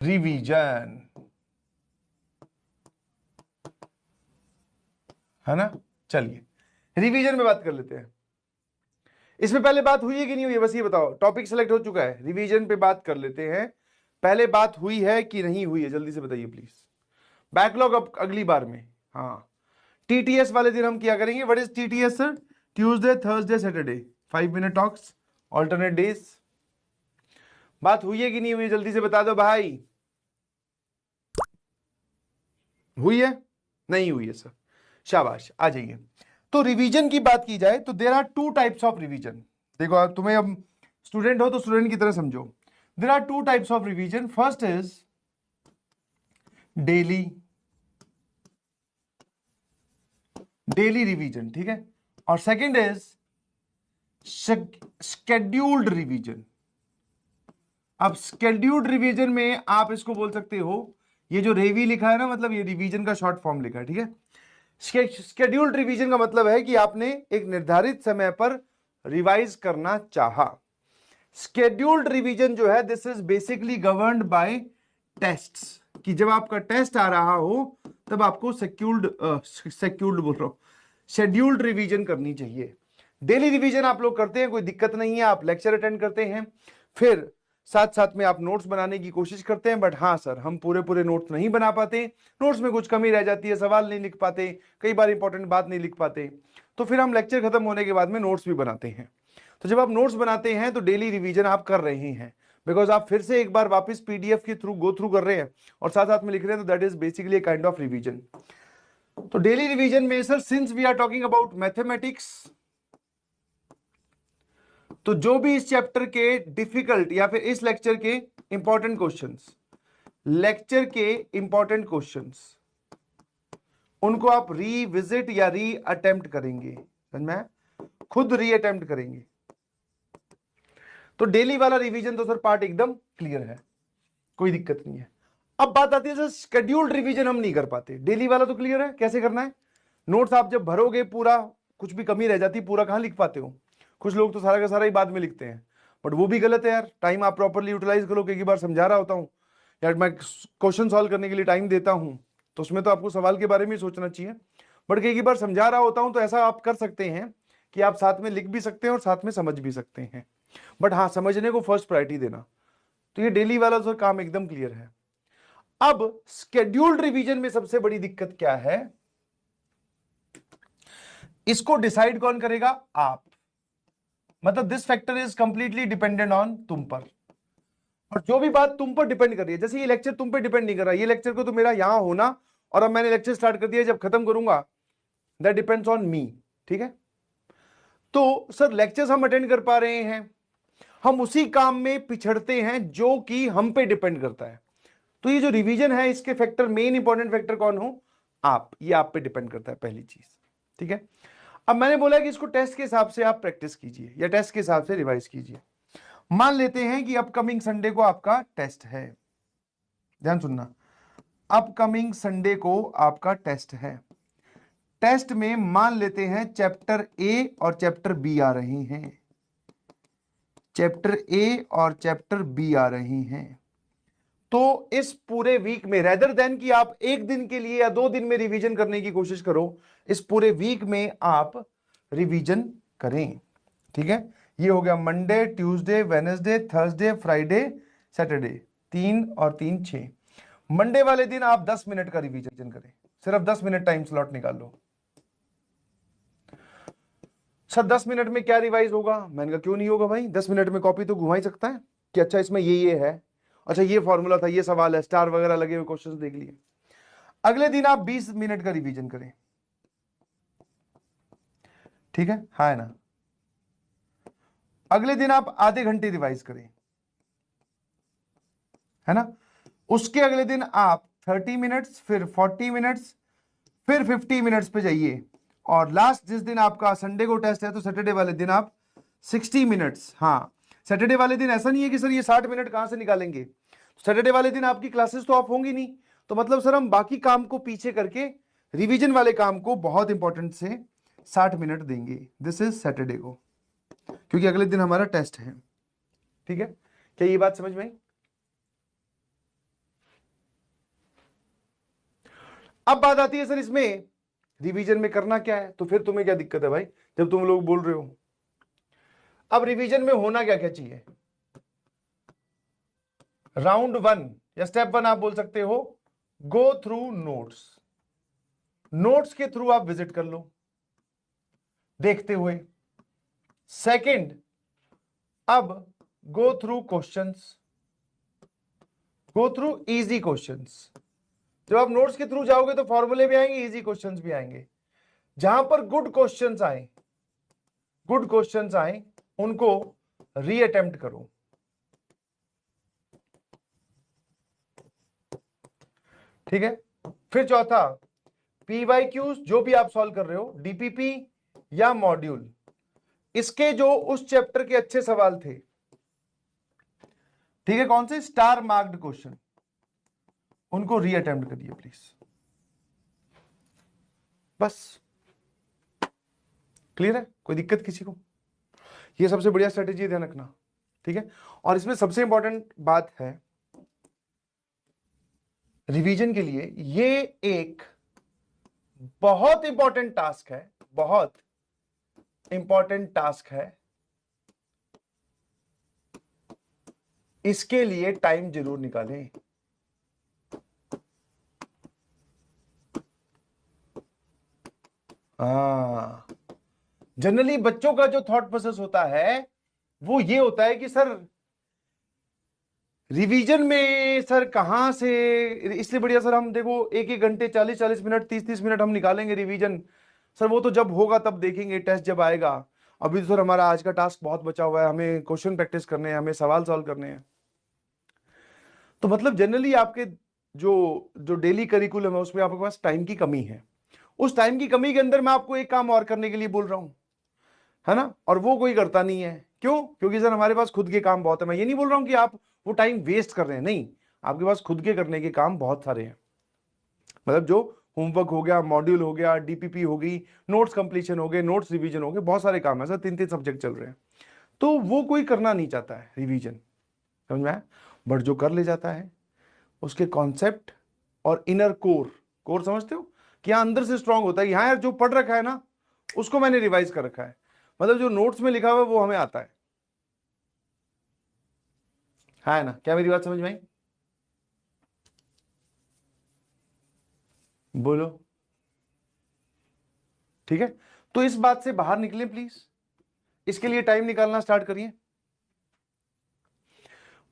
Revision, है ना। चलिए रिवीजन में बात कर लेते हैं। इसमें पहले बात हुई है कि नहीं हुई है, बस ये बताओ। टॉपिक सेलेक्ट हो चुका है, रिवीजन पे बात कर लेते हैं। पहले बात हुई है कि नहीं हुई है, जल्दी से बताइए प्लीज। बैकलॉग अब अगली बार में। हाँ, टीटीएस वाले दिन हम क्या करेंगे? What is TTS sir? Tuesday Thursday Saturday 5 minute talks, alternate days. बात हुई है कि नहीं हुई है, जल्दी से बता दो भाई। हुई है? नहीं हुई है सर, शाबाश, आ जाइए। तो रिवीजन की बात की जाए तो there are two types of revision. देखो तुम्हें, अब स्टूडेंट हो तो स्टूडेंट की तरह समझो। There are two types of revision. First is daily, daily revision, ठीक है। और सेकंड इज शेड्यूल्ड रिवीजन। अब शेड्यूल्ड रिवीजन में आप इसको बोल सकते हो, ये जो रेवी लिखा है ना, मतलब ये रिवीजन का शॉर्ट फॉर्म लिखा है, ठीक है। शेड्यूल्ड रिवीजन का मतलब है कि आपने एक निर्धारित समय पर रिवाइज करना चाहा। शेड्यूल्ड रिवीजन जो है, this is basically governed bye tests, कि जब आपका टेस्ट आ रहा हो तब आपको शेड्यूल्ड बोल रहा हूं, शेड्यूल्ड रिवीजन करनी चाहिए। डेली रिवीजन आप लोग करते हैं, कोई दिक्कत नहीं है, आप लेक्चर अटेंड करते हैं, फिर साथ साथ में आप नोट्स बनाने की कोशिश करते हैं। बट हाँ सर, हम पूरे पूरे नोट्स नहीं बना पाते, नोट्स में कुछ कमी रह जाती है, सवाल नहीं लिख पाते, कई बार इंपॉर्टेंट बात नहीं लिख पाते, तो फिर हम लेक्चर खत्म होने के बाद में नोट्स भी बनाते हैं। तो जब आप नोट्स बनाते हैं तो डेली रिवीजन आप कर रहे हैं, बिकॉज आप फिर से एक बार वापस पीडीएफ के थ्रू गो थ्रू कर रहे हैं और साथ साथ में लिख रहे हैं, तो that is basically kind of revision. तो डेली रिवीजन में sir, since we are talking about mathematics, तो जो भी इस चैप्टर के डिफिकल्ट या फिर इस लेक्चर के इंपॉर्टेंट क्वेश्चंस, लेक्चर के इंपॉर्टेंट क्वेश्चंस, उनको आप रीविजिट या री अटेम्प्ट करेंगे, समझ में? खुद री अटेम्प्ट करेंगे। तो डेली वाला रिवीजन तो सर पार्ट एकदम क्लियर है, कोई दिक्कत नहीं है। अब बात आती है सर, शेड्यूल्ड रिवीजन हम नहीं कर पाते। डेली वाला तो क्लियर है कैसे करना है। नोट्स आप जब भरोगे पूरा, कुछ भी कमी रह जाती, पूरा कहां लिख पाते हो। कुछ लोग तो सारा का सारा ही बाद में लिखते हैं, बट वो भी गलत है यार। टाइम आप प्रॉपरली यूटिलाइज करो। कई बार समझा रहा होता हूं यार, मैं क्वेश्चन सॉल्व करने के लिए टाइम देता हूं, तो उसमें तो आपको सवाल के बारे में सोचना चाहिए। बट कई बार समझा रहा होता हूं तो ऐसा आप कर सकते हैं कि आप साथ में लिख भी सकते हैं और साथ में समझ भी सकते हैं, बट हाँ, समझने को फर्स्ट प्रायोरिटी देना। तो ये डेली वाला तो काम एकदम क्लियर है। अब शेड्यूल्ड रिवीजन में सबसे बड़ी दिक्कत क्या है, इसको डिसाइड कौन करेगा? आप। मतलब this factor is completely dependent on तुम पर, और जो भी बात तुम पर डिपेंड कर रही है, जैसे ये लेक्चर तुम पे डिपेंड नहीं कर रहा, ये लेक्चर को तो मेरा यहां होना, और अब मैंने लेक्चर स्टार्ट कर दिया, जब खत्म करूंगा दैट डिपेंड्स ऑन मी, ठीक है। तो सर लेक्चर्स हम अटेंड कर पा रहे हैं, हम उसी काम में पिछड़ते हैं जो कि हम पे डिपेंड करता है। तो ये जो रिवीजन है, इसके फैक्टर, मेन इंपॉर्टेंट फैक्टर कौन हो? आप। ये आप पे डिपेंड करता है, पहली चीज, ठीक है। अब मैंने बोला कि इसको टेस्ट के हिसाब से आप प्रैक्टिस कीजिए या टेस्ट के हिसाब से रिवाइज कीजिए। मान लेते हैं कि अपकमिंग संडे को आपका टेस्ट है, ध्यान सुनना, अपकमिंग संडे को आपका टेस्ट है। टेस्ट में मान लेते हैं चैप्टर ए और चैप्टर बी आ रही हैं, चैप्टर ए और चैप्टर बी आ रही हैं। तो इस पूरे वीक में, रेदर देन कि आप एक दिन के लिए या 2 दिन में रिवीजन करने की कोशिश करो, इस पूरे वीक में आप रिवीजन करें, ठीक है। ये हो गया Monday, Tuesday, Wednesday, Thursday, Friday, Saturday, 3 और 3 6। मंडे वाले दिन आप 10 मिनट का रिवीजन करें, सिर्फ 10 मिनट टाइम स्लॉट निकाल लो। सर 10 मिनट में क्या रिवाइज होगा? मैंने कहा क्यों नहीं होगा भाई, 10 मिनट में कॉपी तो घुमा ही सकता है कि अच्छा इसमें ये है, अच्छा ये फॉर्मूला था, ये सवाल है, स्टार वगैरह लगे हुए क्वेश्चंस देख लिए। अगले दिन आप 20 मिनट का रिवीजन करें, ठीक है, हाँ है ना। अगले दिन आप आधे घंटे रिवाइज करें, है ना। उसके अगले दिन आप 30 मिनट्स, फिर 40 मिनट्स, फिर 50 मिनट्स पे जाइए, और लास्ट जिस दिन आपका संडे को टेस्ट है, तो सैटरडे वाले दिन आप 60 मिनट्स। हाँ, सैटरडे वाले दिन ऐसा नहीं है कि सर ये 60 मिनट कहां से निकालेंगे, सैटरडे वाले दिन आपकी क्लासेस तो ऑफ होंगी नहीं, तो मतलब सर हम बाकी काम को पीछे करके रिवीजन वाले काम को बहुत इंपॉर्टेंट से 60 मिनट देंगे। दिस इज सैटरडे को, क्योंकि अगले दिन हमारा टेस्ट है, ठीक है। क्या ये बात समझ में आई? अब बात आती है सर इसमें रिवीजन में करना क्या है, तो फिर तुम्हें क्या दिक्कत है भाई जब तुम लोग बोल रहे हो। अब रिवीजन में होना क्या क्या चाहिए। राउंड 1 या स्टेप 1 आप बोल सकते हो, गो थ्रू नोट्स। नोट्स के थ्रू आप विजिट कर लो देखते हुए। सेकंड, अब go through questions, go through easy questions. जब आप नोट्स के थ्रू जाओगे तो फॉर्मूले भी आएंगे, इजी क्वेश्चंस भी आएंगे। जहां पर गुड क्वेश्चंस आए, गुड क्वेश्चंस आए उनको रीअटेम्प्ट करो। ठीक है। फिर चौथा, पीवाईक्यूज जो भी आप सॉल्व कर रहे हो, डीपीपी या मॉड्यूल, इसके जो उस चैप्टर के अच्छे सवाल थे, ठीक है, कौन से स्टार मार्क्ड क्वेश्चन, उनको रीअटेम्प्ट करिए प्लीज। बस क्लियर है, कोई दिक्कत किसी को। ये सबसे बढ़िया स्ट्रेटेजी, ध्यान रखना। ठीक है। और इसमें सबसे इंपॉर्टेंट बात है रिवीजन के लिए, ये एक बहुत इंपॉर्टेंट टास्क है, बहुत इंपॉर्टेंट टास्क है। इसके लिए टाइम जरूर निकालें। जनरली बच्चों का जो थॉट प्रोसेस होता है वो ये होता है कि सर रिवीजन में सर कहां से, इसलिए बढ़िया सर हम देखो एक एक घंटे 40-40 मिनट 30-30 मिनट हम निकालेंगे रिवीजन। सर वो तो जब होगा तब देखेंगे, टेस्ट जब आएगा। अभी तो सर हमारा आज का टास्क बहुत बचा हुआ है, हमें क्वेश्चन प्रैक्टिस करने हैं, हमें सवाल सॉल्व करने हैं। तो मतलब जनरली आपके जो जो डेली करिकुलम है उसमें आपके पास टाइम की कमी है। उस टाइम की कमी के अंदर मैं आपको एक काम और करने के लिए बोल रहा हूं, है ना, और वो कोई करता नहीं है। क्यों? क्योंकि सर हमारे पास खुद के काम बहुत है। मैं ये नहीं बोल रहा हूं कि आप वो टाइम वेस्ट कर रहे हैं, नहीं, आपके पास खुद के करने के काम बहुत सारे हैं। मतलब जो होमवर्क हो गया, मॉड्यूल हो गया, डीपीपी हो गई, नोट्स कंप्लीशन हो गए, नोट्स रिवीजन हो गए, बहुत सारे काम है सर, 3-3 सब्जेक्ट चल रहे हैं। तो वो कोई करना नहीं चाहता है रिवीजन, समझ में आया? बट जो कर ले जाता है उसके कॉन्सेप्ट और इनर कोर, कोर समझते हो कि हाँ अंदर से स्ट्रांग होता है कि हाँ यार जो पढ़ रखा है ना उसको मैंने रिवाइज कर रखा है, मतलब जो नोट्स में लिखा हुआ है वो हमें आता है ना? क्या मेरी बात समझ में आई? बोलो। ठीक है, तो इस बात से बाहर निकलें प्लीज, इसके लिए टाइम निकालना स्टार्ट करिए।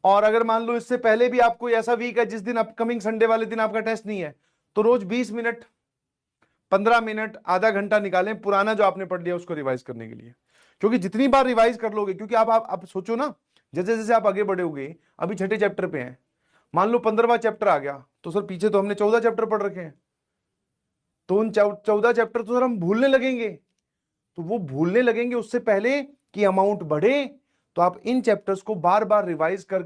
और अगर मान लो इससे पहले भी आपको ऐसा वीक है जिस दिन अपकमिंग संडे वाले दिन आपका टेस्ट नहीं है, तो रोज 20 मिनट 15 मिनट आधा घंटा निकालें पुराना जो आपने पढ़ लिया उसको रिवाइज करने के लिए। क्योंकि जितनी बार रिवाइज कर लोगे, क्योंकि आप सोचो ना, जैसे जैसे आप आगे बढ़ोगे, अभी 6ठे चैप्टर पे हैं, मान लो 15वां चैप्टर आ गया तो सर पीछे तो हमने 14 चैप्टर पढ़ रखे हैं, तो उन 14 चैप्टर तो सर हम भूलने लगेंगे। तो वो भूलने लगेंगे उससे पहले कि अमाउंट बढ़े, तो आप इन चैप्टर्स को बार बार रिवाइज कर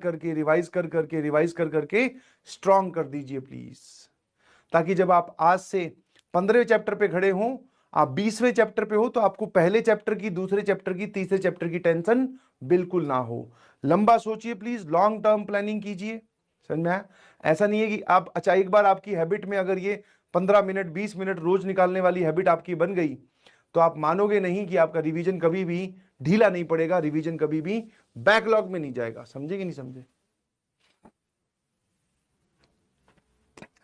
करके स्ट्रॉन्ग कर दीजिए प्लीज, ताकि जब आप आज से 15वें चैप्टर पे खड़े हो, आप 20वें चैप्टर पे हो, तो आपको पहले चैप्टर की, दूसरे चैप्टर की, तीसरे चैप्टर की टेंशन बिल्कुल ना हो। लंबा सोचिए प्लीज, लॉन्ग टर्म प्लानिंग कीजिए, समझ में आया? ऐसा नहीं है कि आप अच्छा एक बार आपकी हैबिट में अगर ये 15 मिनट 20 मिनट रोज निकालने वाली हैबिट आपकी बन गई तो आप मानोगे नहीं कि आपका रिवीजन कभी भी ढीला नहीं पड़ेगा, रिवीजन कभी भी बैकलॉग में नहीं जाएगा। समझे कि नहीं समझे?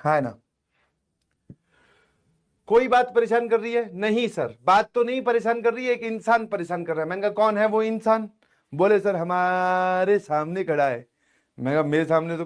है ना? कोई बात परेशान कर रही है? नहीं सर, बात तो नहीं परेशान कर रही है, एक इंसान परेशान कर रहा है। मैंने कहा कौन है वो इंसान? बोले सर हमारे सामने खड़ा है। मैं कहा मेरे सामने तो